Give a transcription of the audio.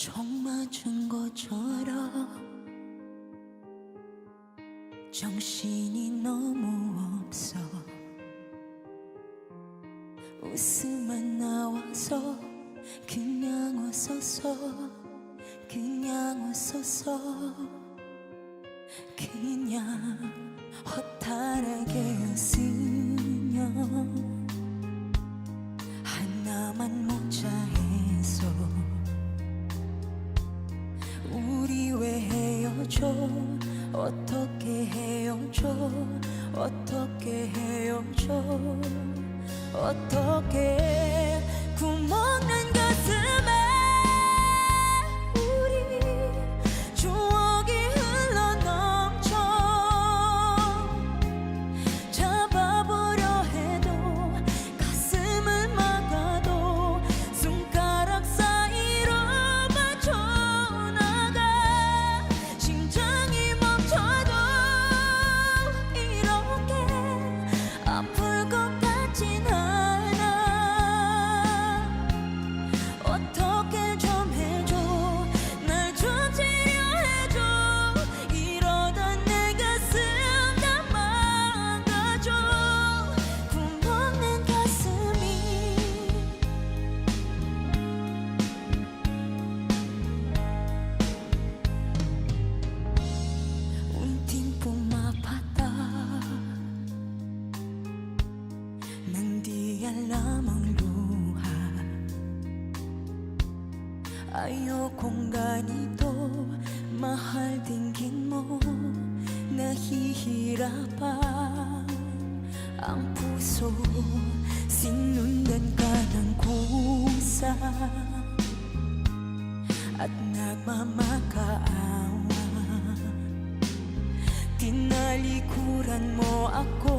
정 맞은 것처럼 정신이 너무 없어. 웃음만 나와서 그냥 웃었어. 그냥 웃었어. 그냥 허탈하게 웃으며 하나만 묻자 해서 우리 왜 헤어져? 어떻게 헤어져? 어떻게 헤어져? 어떻게 구멍난 가슴에 우리 추억이 흘러넘쳐 잡아보려 해도 가슴을 막아도 손가락 사이로 빠져나가 심장이 멈춰도 이렇게 아플 것 같진 않아. 어떻게 좀 해줘. 날 좀 치료해줘. 이러다 내 가슴 다 망가져. 구멍난 가슴이 운팅뿐 아팠다. Nang di alam ang luha. Ayokong ganito, mahal dinggin mo. Nahihirapan ang puso, sinundan ka ng kusa at nagmamakaawa. Tinalikuran mo ako